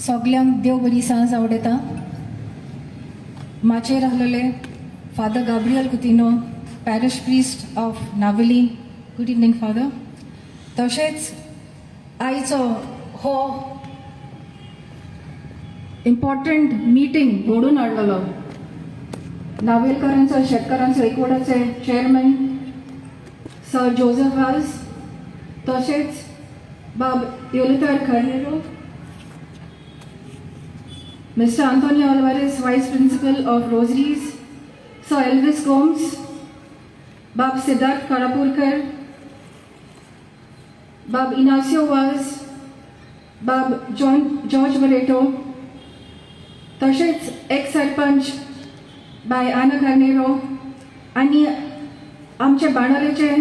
सगळ्यांक देव बरी सांज आवडता. माचेर आहलेले father Gabriel Coutinho, parish priest of Navelim. Good evening father. तशेंच आयचो हो इम्पॉर्टंट मीटिंग घडून हाडलेलो नावेलकारांचो शेतकारांचो एकवटाचे चेअरमॅन सर जोसेफ हास, तशेंच बाब योलितार Carneiro, Mr. Antonio Alvarez, Vice Principal of Rosaries, Sir Elvis Gomes, Bab Siddharth Karapurkar, Bab Inacio Vaz, Bab George Barreto, तशेंच ex सरपंच बाय आना कार्नेरो आनी आमचे बाणालेचे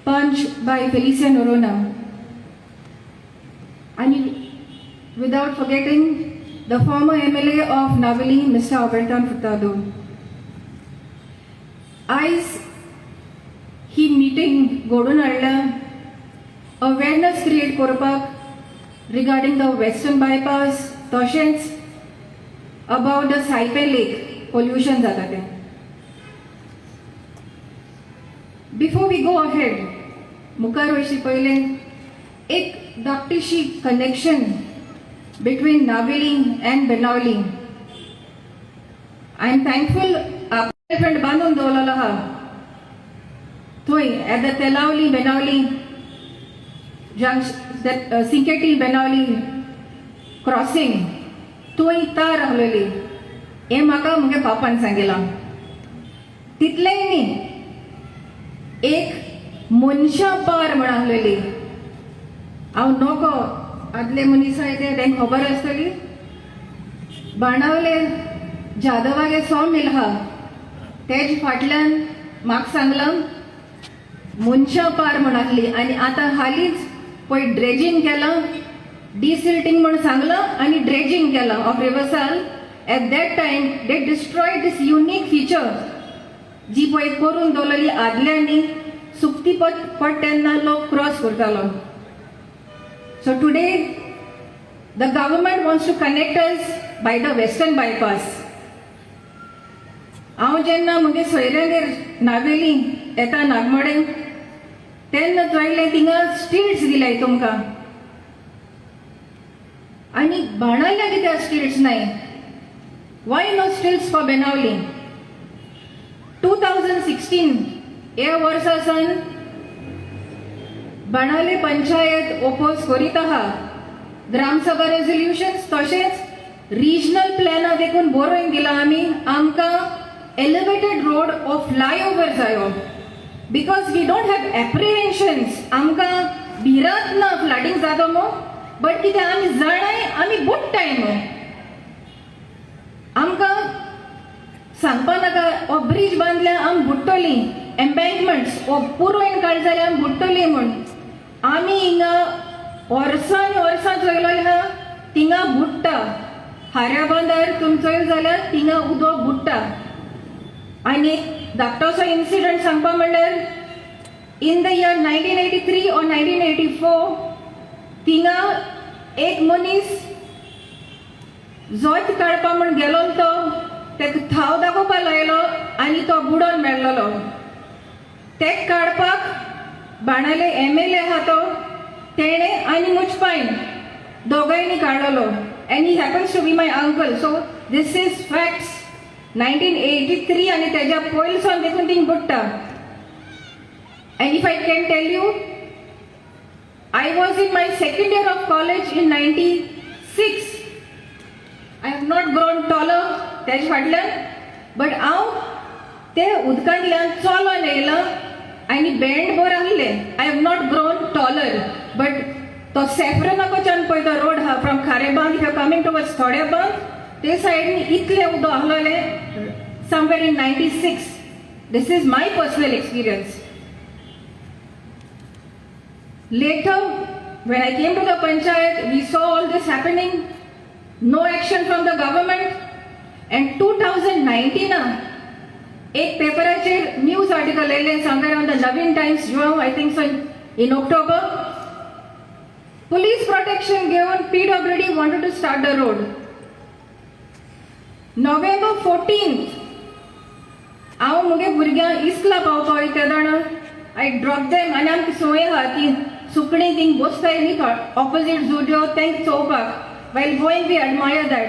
पंच बाय फेलिसिया नोरोना. आनी without forgetting the former MLA of Naveli, Mr. Albertan Furtado. Ays he meeting घडून हाडला awareness create करपाक regarding the western bypass, तशेंच about the सायपे lake pollution जाता तें. बिफोर वी गो अहेड, मुखार वयचे पयले एक धाकटीशी connection between Naveli and Benawali. I am thankful friend बांधून दवरलेलो आहा थंय at the Telaulim Benaulim Sinquetim Benaulim crossing थंय तार आहलेली. हें म्हाका म्हगे पापान सांगिलां. तितलेंय न्ही, एक मनशां पार म्हण आहलेली. हांव नोको आदले मनीस आहाय ते तांकां खबर आसतली. बाणावले जादवागे सो मिल आहा तेज फाटल्यान म्हाका सांगलां मनशां पार म्हण आहली. आनी आतां हालींच पळय ड्रेजींग केलां, डिसिल्टिंग म्हण सांगलां आनी ड्रेजींग केलां of reversal. At that time they destroyed this unique feature जी पळय करून दवरलेली आदल्यांनी सुकती पट तेन्ना लोक क्रॉस करतालो. So today, the government wants to connect us by the western bypass. हांव जेन्ना म्हगे सोयऱ्यागेर नावेली येता नागमोडे तेन्ना चोयलें थिंगा स्ट्रीट्स दिल्याय तुमकां. आनी बाणाल्या कित्याक स्ट्रीट्स नाय? Why no streets for Benaulim? 2016 ह्या वर्सा सावन बाणावले पंचायत ओपोज करीत आहा ग्रामसभा रेजोल्युशन्स, तशेंच रिजनल प्लॅना देखून बरोवन दिला आमी आमकां एलिवेटेड रोड ऑर फ्लायओव्हर जायो. Because we don't have apprehensions. आमकां भिरांत ना फ्लडिंग जाता मो, बट कितें आमी जाणाय आमी बुडटाय मो. आमकां सांगपा नाका हो ब्रीज बांदल्या आमी बुडटलीं, एम्बँकमेंट्स हो पुरोयन काड जाल्यार आमी बुडटलीं म्हूण. आमी हिंगा वर्सां चोयलोलें आहा थिंगा बुडटा. हाऱ्या बांदार तुमी चोयल जाल्यार थिंगा उदक बुडटा. आनी धाकटोसो इन्सिडंट सांगपा म्हणल्यार इन द इयर 1983 or 1984 थिंगा एक मनीस जोत काडपा म्हण गेलो तो तेका थाव दाखोवपा लायलो आनी तो बुडोन मेळ्ळलो. तेक काडपाक बाणाले MLA आहा तो तेणे आनी मुचपायन दोगांयनी काडलेलो. And he happens to be my uncle. So this is facts. 1983 आनी तेज्या पयलींसून देखून थिंग बुडटा. And if I can tell you, I was in my second year of college in 96. I have not grown taller तेज फाटल्यान, but हांव ते उदकांतल्यान चलोन येयलां आनी बँड बोर आहले. I have not grown taller, but तो सॅफ्रनाकोच्यान पळय तो रोड आहा from Kharebandh if you coming towards Thodebandh ते सायडीन इतलें उदक आहलेलें somewhere in 96. This is my personal experience. Later, when I came to the panchayat, we saw all this happening. No action from the government. And 2019, एक पेपराचेर news article येयलें somewhere on the Navhind times जुआव, I think so in October. Police protection given, PWD wanted to start the road. November 14th, हांव मुगे भुरग्यांक इस्कला पावपा वयता तेदोण I dropped them आनी आमकां सोय आहा ती सुकणीं थिंग बसताय न्ही opposite Zudio तेंक चोवपाक. While going we admire that.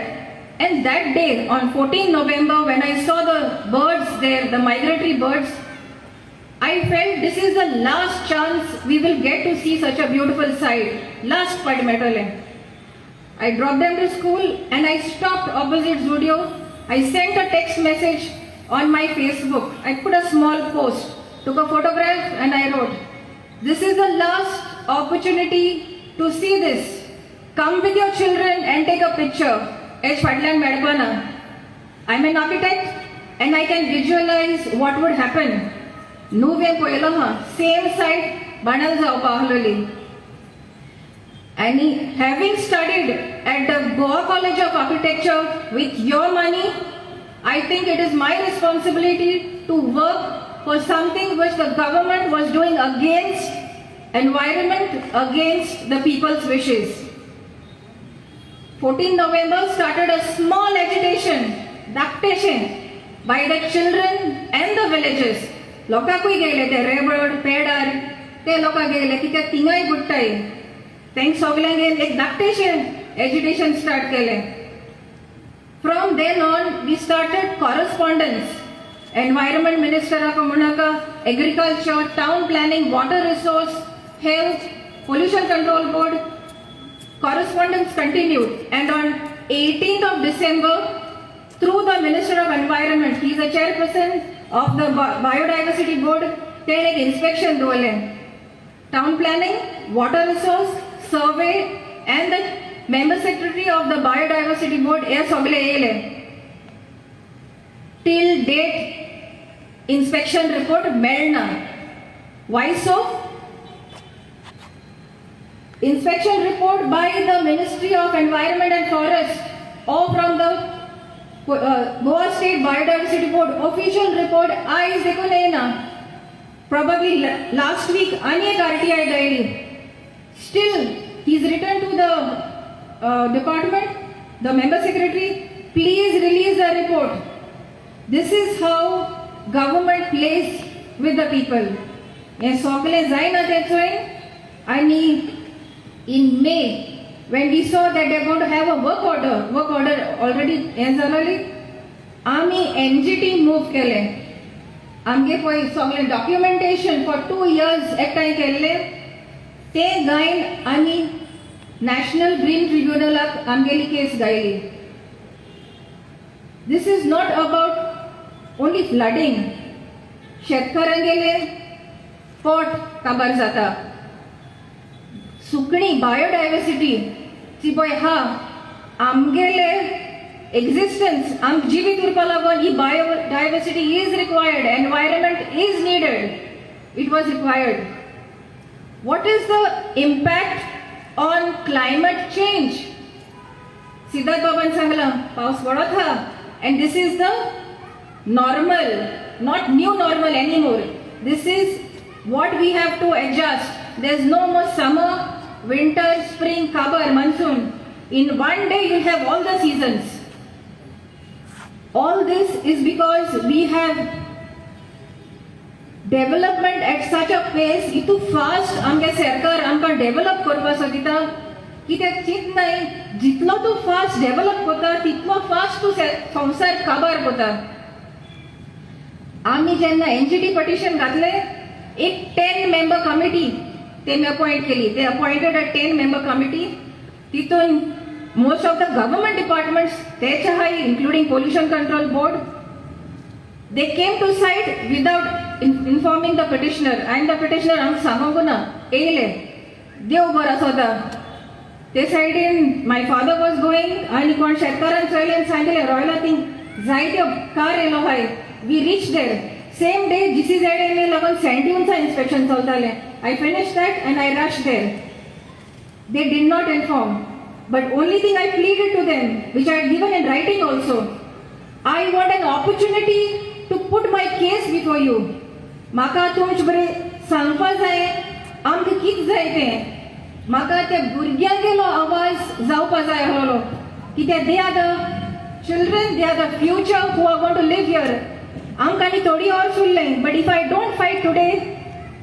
And that day on 14 November when I saw the birds there, the migratory birds, I felt this is the last chance we will get to see such a beautiful sight. Last Padmetole. I dropped them to school and I stopped opposite Zudio. I sent a text message on my Facebook. I put a small post, took a photograph and I wrote, this is the last opportunity to see this. Come with your children and take a picture. H. Fadlan Medbana. I'm an architect and I can visualize what would happen. Same site, Banal Zaupaholi. And having studied at the Goa College of Architecture with your money, I think it is my responsibility to work for something which the government was doing against environment, against the people's wishes. 14 November started a small agitation, ductation by the children and the villages. Loka kui gele te Rebird, Pedar, te loka gele ki te tingai guttai. Thanks Oglange ek ductation, agitation start kele. From then on, we started correspondence. Environment Minister Akamunaka, Agriculture, Town Planning, Water Resource, Health, Pollution Control Board. Correspondence continued, and on 18th of December, through the Minister of Environment, he is the chairperson of the Biodiversity Board, there is inspection dole. Town Planning, Water Resource, Survey, and the Member Secretary of the Biodiversity Board, till date, inspection report Melna. Why so? Inspection report by the Ministry of Environment and Forest or from the Goa State Biodiversity Board official report is Dekunena. Probably last week, Anyek RTI diary. Still, he's written to the department, the member secretary, please release the report. This is how government plays with the people. In May, when we saw that they're going to have a work order already entirely, Army NGT moved kele. Amge koi sogle documentation for 2 years ektai kele. Te gain ani National Green Tribunal ak amgeli case gaili. This is not about only flooding. Shetkarangele pot kabar zata. Sukni biodiversity, si boy ha, amgele existence, am jivit urpalagon, biodiversity is required, environment is needed. It was required. What is the impact on climate change? Siddharth Baban Sangla, paus bada tha, and this is the normal, not new normal anymore. This is what we have to adjust. There's no more summer, winter, spring, kabar, monsoon. In one day you have all the seasons. All this is because we have development at such a pace, itu fast amge sarkar amka develop korpa sakita, ki te chit nahi, jitlo tu fast develop hota, titlo fast tu samsar kabar hota. Ami jenna NGT petition gatle, एक 10-member committee they appoint केली. They appointed a 10-member committee. तिथून most of the government departments त्याच्या हाय including Pollution Control Board, they came to site without informing the petitioner. And the petitioner आम सांगू ना येले देव बरा सोदा. ते साइडीन my father was going आणि कोण शेतकारान चयले सांगले रॉयला थिंग जायत्यो car yellow hi. We reached there. Same day, GCZA level Sandyunsa inspection chaltale. I finished that and I rushed there. They did not inform. But only thing I pleaded to them, which I had given in writing also, I want an opportunity to put my case before you. Maka tumch bare sangpa jaye, amke kit jaye. म्हाका त्या भुरग्यांगेलो आवाज जावपा जाय आहलो कित्याक they are the children, they are the future who are going to live here. आमकां आनी थोडी ऑर्स उरलें, but if I don't fight today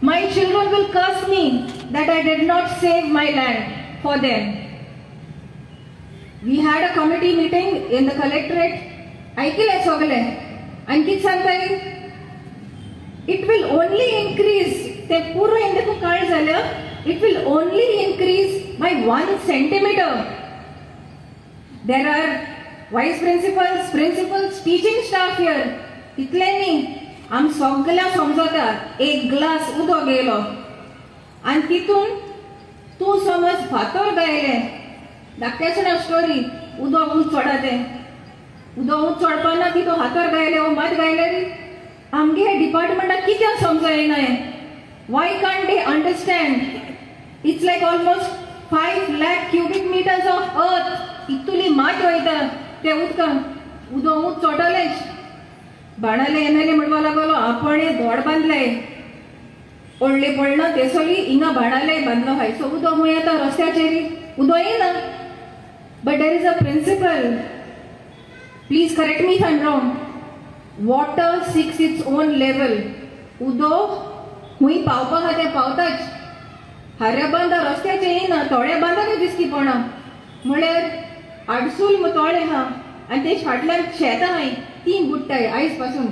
my children will curse me that I did not save my land for them. We had a committee meeting in the collectorate. ऐकले सगळे आणि कितें सांगताय, it will only increase, ते पुरो इंदकू काळ जाल्या, it will only increase by 1 centimeter. There are vice principals, principals, teaching staff here. तितले न्ही, आम सगळ्या समजता एक ग्लास उदक गेलो आणि तितून तू समज फातर गायले धाकट्याचे ना स्टोरी उदक उंच चोडा ते उदक उंच चोडपाना ती तो हातर गायले वो मात गायले रे आमगे डिपार्टमेंटाक कित्याक समजायना why can't they understand. It's like almost 5 lakh cubic meters of earth इतुली मात वयता ते उदकान उदक उंच चोडलेच. बाणाले एमएलए म्हणपा लागलो आपण हे धोड बांदले ओडले पडना ते सगळी हिंगा बाणाले बांदलो हाय सो उदक खूंय येता रस्त्याचेरी उदक येना. But there is a principle, please correct me if I am wrong, water seeks its own level. उदक खूंय पावपा आहा तें पावताच, हाऱ्या बांदा रस्त्याचे येना, तोळ्या बांदाक दिसतीपणा म्हळ्यार आडसूल तोळे आहा आनी ते फाटल्यान शेत आहाय ती बुडटाय आयज पासून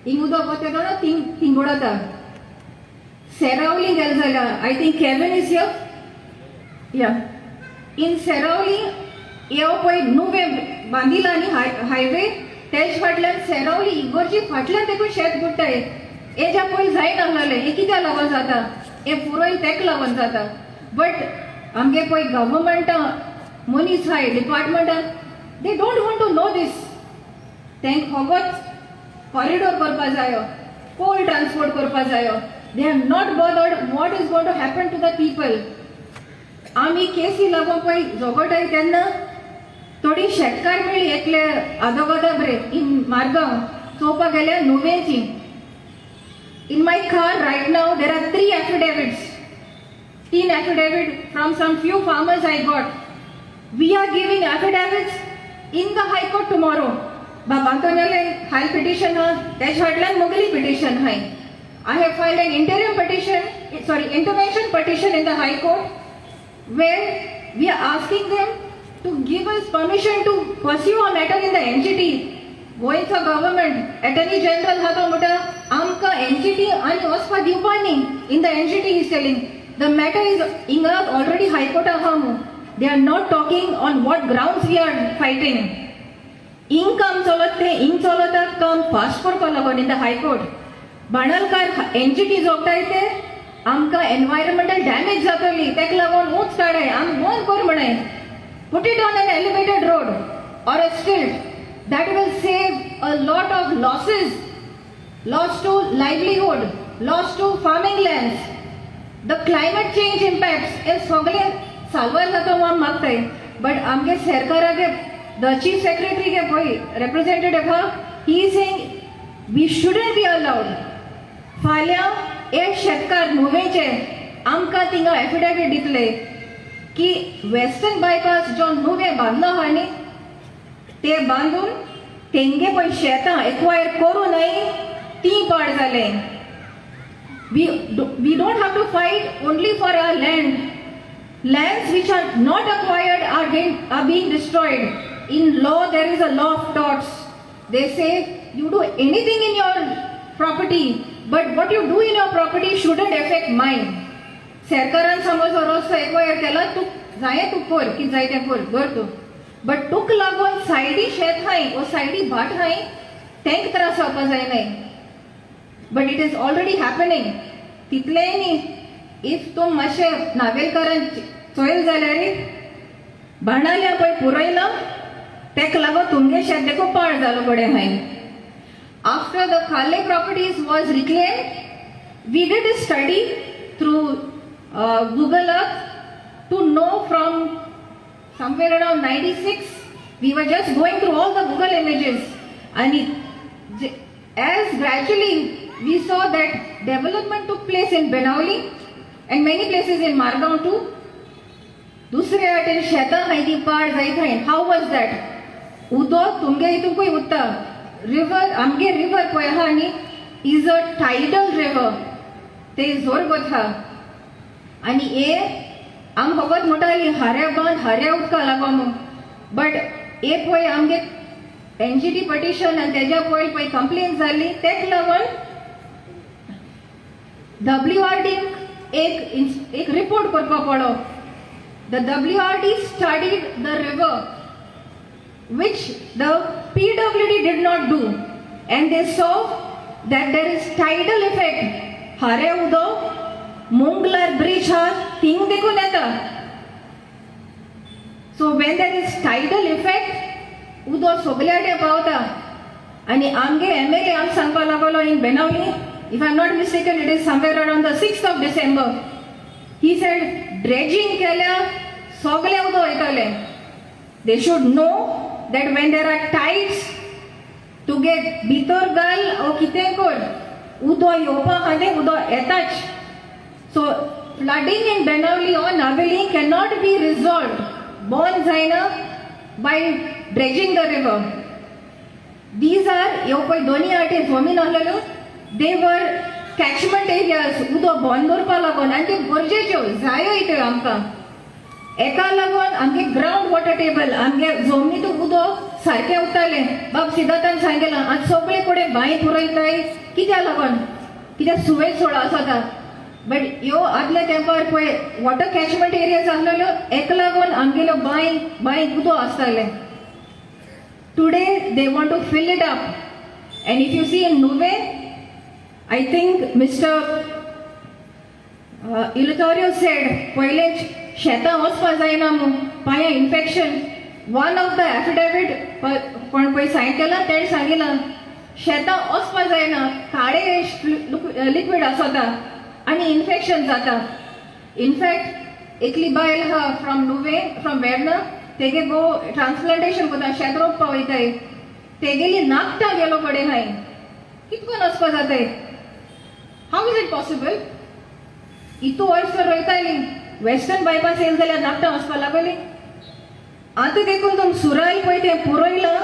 हिंग उदक वता ना थिंग बुडता. Sarauli गेल जाल्यार I think Kevin is here या इन सेरावली येव पळय नुवे बांदिला न्ही हायवे तेज फाटल्यान सेरावली इगोरची फाटल्यान तेका शेत बुडटाय. हेज्या पयलीं जायना आहलें, हे कित्याक लागून जाता, हे पुरोय तेका लागून जाता. बट आमगे पळय गव्हर्मेंटा मनीस हाय डिपार्टमेंटान they don't want to know this. तेंक होगोच कॉरिडोर करपा जायो, कोल ट्रान्सपोर्ट करपा जायो. They are not bothered what is going to happen to the people. आमी केसी लागून पळय झगडटाय तेन्ना थोडी शेतकार मेळ्ळी एकले आदोगादाब रे इन मारगांव चोवपाक गेल्यार नुवेंची. In my car right now there are 3 affidavits. 3 affidavit from some few farmers I got. We are giving affidavits in the High Court tomorrow. बाबांतोनेले हाय पिटिशन हा तेज फाटल्यान मोगली पिटिशन हाय. I have filed an intervention petition in the High Court where we are asking them to give us permission to pursue a matter in the NGT. Goincha government, Attorney General hato mota amka NGT and ospa diupani in the NGT is telling. The matter is inga already High Court ahamu. They are not talking on what grounds we are fighting. Income cholotte, in cholota come fast for palagon in the High Court. बाणालकार NGT जोगताय ते आमकां environmental damage जातली तेका लागून उंच काडाय आम बंद कर म्हणाय. Put it on an elevated road or a street that will save a lot of losses, loss to livelihood, loss to farming lands, the climate change impacts हे सगळे साल्वार जाता आम मागताय. बट आमगे सरकारागे द चीफ सेक्रेटरी गे पळय रिप्रेझेंटेटिव्ह हा he is saying we shouldn't be allowed. फाल्यां एक शेतकार नुवेचे आमकां थिंगा एफिडेविट दितले की वेस्टर्न बायपास जो नुवे बांदलो आहा न्ही ते बांदून तेंगे पळय शेतां एक्वायर करूं न्हय ती पाड जाले. We don't have to fight only for our land. Lands which are not acquired are being destroyed. In law there is a law of torts. They say you do anything in your property, but what you do in your property shouldn't affect mine. सरकारान समज रस्तो acquire केला तू जाय तू कर की जाय ते कर तू, बट तुक लागून सायडी शेत हाय ओ सायडी भाट हाय तेंक त्रास जावपा जायनाय. But it is already happening. तितलेय न्ही इफ तूं मातशें नावेलकारान चोयल जाल्यार बाणाल्या पळय पुरयला तेका लागून तुमगे शेत देखो पाड जालो पडे हाय. आफ्टर द खाले properties was reclaimed we did a study through Google Earth to know from somewhere around 96 we were just going through all the Google images and as gradually we saw that development took place in Benauli and many places in Margaon too. दुसरे वाटेन शेतां हाय ती पाड जायत हाय. How was that? उदक तुमगे हितून पळय उरता. रिव्हर आमगे रिव्हर पळय आहा न्ही इज अ टायडल रिव्हर. ते जोर वता आनी हे आम फकत म्हणटाली हाऱ्या बांद हाऱ्या उदका लागो म्हूण. बट हे पळय आमगे एनजीटी पटिशन आनी तेज्या पयलीं पळय कंप्लेन जाल्ली तेक लागून WRD एक रिपोर्ट करपा पडलो. The WRD studied the river, which the PWD did not do, and they saw that there is tidal effect. हारे उदो Monglar bridge हा थिंग देखून येता. So when there is tidal effect, उदो सगळ्याडे पावता. आनी आमगे MLA आम सांगपा लागलो in Benavli, if I am not mistaken, it is somewhere around the 6th of December. He said, dredging केल्या सगळे उदो वयतले. They should know that when there are tides, to get भितर घाल ओ कितें कर उदो येवपा खातीर उदो येताच. So flooding in Benavli or Naveli cannot be resolved, born जायना by dredging the river. These are येवपय दोनी आटे जमीन आहलेल्यो. They were catchment areas, उदो बंद दवरपा लागून आनी त्यो गरजेच्यो जायो त्यो आमकां. एका लागून आमगे ग्राउंड वॉटर टेबल आमगे जमनीतून उदो सारकें उरतालें. बाब सिद्धार्थान सांगलें आज सगळे कडेन बांय पुरयताय कित्या लागून? कित्याक सुवेज सोडा आसता. बट ह्यो आदल्या तेंपार पळय वॉटर कॅचमेंट एरियाज आहलेल्यो एका लागून आमगेल्यो बांय उदो आसतालें. Today they want to fill it up. And if you see in Nuvem, I think Mr. Ilitorio said, पहिले शेतां वचपा जायना म्हूण पांयां infection. One of the affidavit कोण पळय सायन केला तेणें सांगिलां शेतां वचपा जायना, काळे लिक्वीड आसता आनी इन्फेक्शन जाता. इनफॅक्ट एकली बायल आहा फ्रॉम नुवे फ्रॉम वेर्ना, तेगे गो ट्रान्सप्लांटेशन कोता शेत रोवपा वयताय. तेगेली नाकटां गेलो कडेन हाय. कितकोन वचपा जाताय? How is it possible? इतू वर्स तर रोयताली वेस्टर्न बायपास येयले जाल्यार नाकटां वचपा लागली. आतां देखून तुम सुराय पळय तें पुरयलां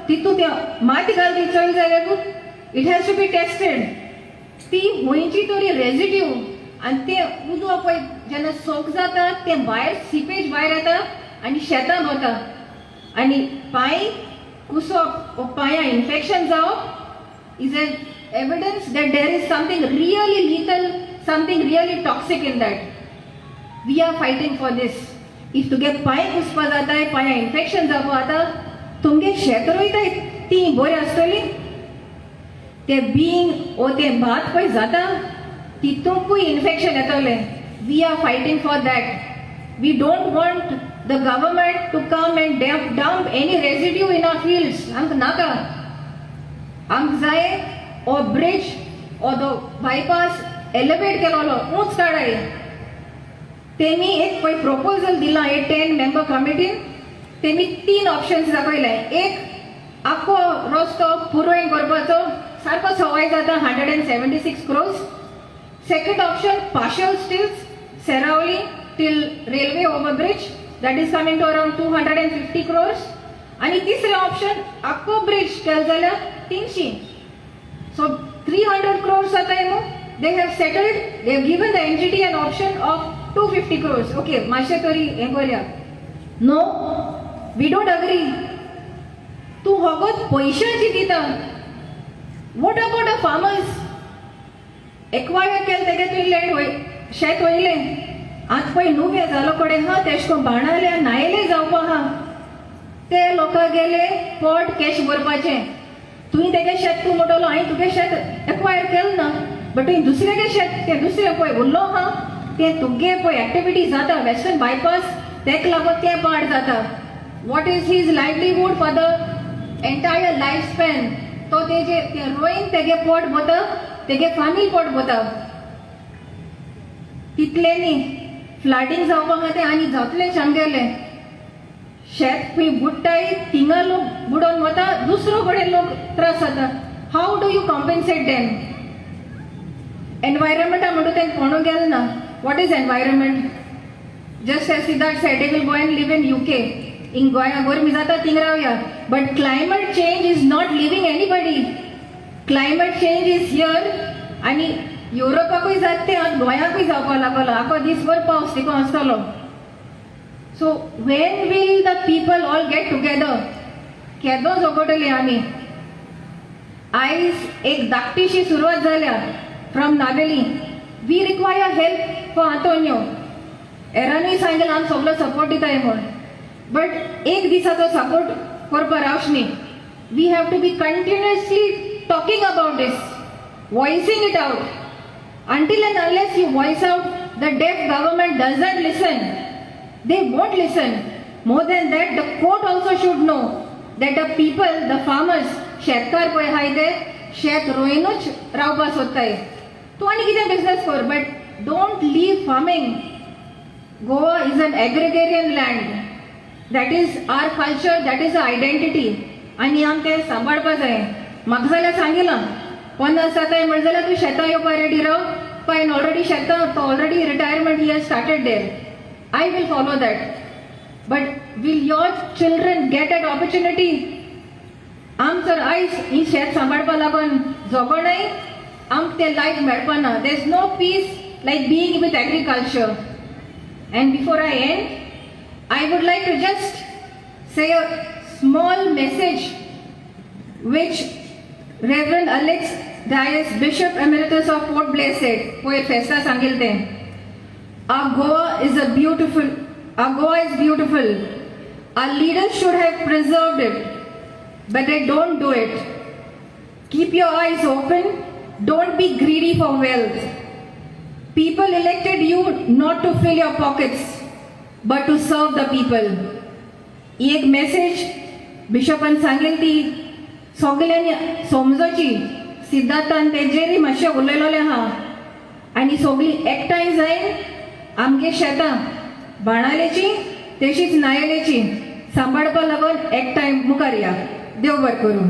तितू तें माती घालपी चड जाय देखून it has to be tested. ती हुंयची तरी रेजिड्यू आनी तें उदो पळय जेन्ना सोक जाता तें भायर सिपेज भायर येता आनी शेतान वता आनी पांय कुसप ओ पांयां इन्फेक्शन जावप is an evidence that there is something really lethal, something really toxic in that. We are fighting for this. If तुगे पांय कुसपा जाताय पांयां इन्फेक्शन जावपा जाता तुमगे शेत रोयताय ती बरी आसतली. ते बीन ओ ते भात पळय जाता तितूंकूय इन्फेक्शन येतलें. We are fighting for that. We don't want the government to come and dump any residue in our fields. आमकां नाका. आमकां जाय ओ ब्रिज ओ दो बायपास एलिवेट केलोलो उंच काडाय. तेमी एक पळय प्रपोजल दिला ए 10 मेंबर कमिटीन. तेमी 3 ऑप्शन्स दाखयले. एक आख्खो रस्तो पुरवण करपाचो सारको सवाय जाता 176 crores. Second option partial stilts Seraulim till railway overbridge that is coming to around 250 crores. आणि तिसरें ऑप्शन आख्खो ब्रिज केलो जाल्यार 300. So 300 crores जाताय न्हू. They have settled. They have given the NGT an option of 250 crores. Okay, मातशें तरी हें करया. No, we don't agree. तूं होगोत पयशांची दिता. What about the farmers? Acquire केलें तेगे तुवें लँड शेत वयलें. आतां पळय नुवे जालो कडेन आहा तेश कोन बाणाले नायले जावपा आहा. ते लोकां गेले पोट कॅश भरपाचें. तुवें तेगे शेत तूं म्हणटलो हांवें तुगे शेत एक्वायर केलें ना. बट तुवें दुसरेगे शेत तें दुसरें पळय उरलो आहा तें तुगे पळय एक्टिविटी जाता वेस्टर्न बायपास तेका लागून तें पाड जाता. What is his livelihood for the entire life span. तो तेजे तें रोयन तेगे पोट भरता तेगे फॅमिली पोट भरता. तितलें न्ही फ्लडिंग जावपा खातीर आनी जातलेंच आमगेलें. शेत खंय बुडटाय थिंगा लोक बुडोवन वता दुसरो कडेन लोक त्रास जाता. How do you compensate them? एनवायरमेंटा म्हणटा तें कोणू गेलें ना. What is environment? Just as Siddharth said, they will go and live in UK. In Goya, gormi jata थिंग रावया. But climate change is not leaving anybody. Climate change is here. आणि युरोपाकूय जाते आनी गोंयाकूय जावपा लागलो. आखो दिसभर पावस तिको आसतलो. So when will the people all get together? केदो जोगोटली आमी. आयज एक धाकटीशी सुरवात जाल्या from Navelim. We require help for Antonio. एरानूय सांगलें आमी सगळो सपोर्ट दिताय म्हूण. बट एक दिसाचो सपोर्ट करपा रावचनी. We have to be continuously talking about this, voicing it out. Until and unless you voice out, the deaf government doesn't listen. They won't listen. More than that, the court also should know that the people, the farmers, शेतकार पळय हाय ते शेत रोयनूच रावपा सोदताय. तूं आनी कितें business कर, but don't leave farming. Goa is an agrarian land. That is our culture, that is our identity. आनी आम तें सांबाळपा जाय. म्हाका जाल्यार सांगिलां 50 जाताय म्हण जाल्यार तूं शेतां येवपा रेडी राव. फायन, ऑलरेडी शेतां तो already retirement he has started there. I will follow that. But will your children get that opportunity? आम तर आयज ही शेत सांबाळपा लागून जोगोनाय आमक ते लायफ मेळपाना. There is no peace like being with agriculture. And before I end, I would like to just say a small message which Reverend Alex Dias, Bishop Emeritus of Port Blair said. Poet Festa Sangilte. Our Goa is beautiful. Our leaders should have preserved it, but they don't do it. Keep your eyes open. Don't be greedy for wealth. People elected you not to fill your pockets, but to serve the people. एक message बिशपान सांगलेली ती सगल्यांनी समजोची. सिद्धार्थान तेजेरी मातशें उलयलोलें आहा. आनी सगळीं एकठांय जायन आमगे शेतां बाणालेची तशीच नायलेची सांबाळपा लागून एकठांय मुखार या. देव बरें करूं.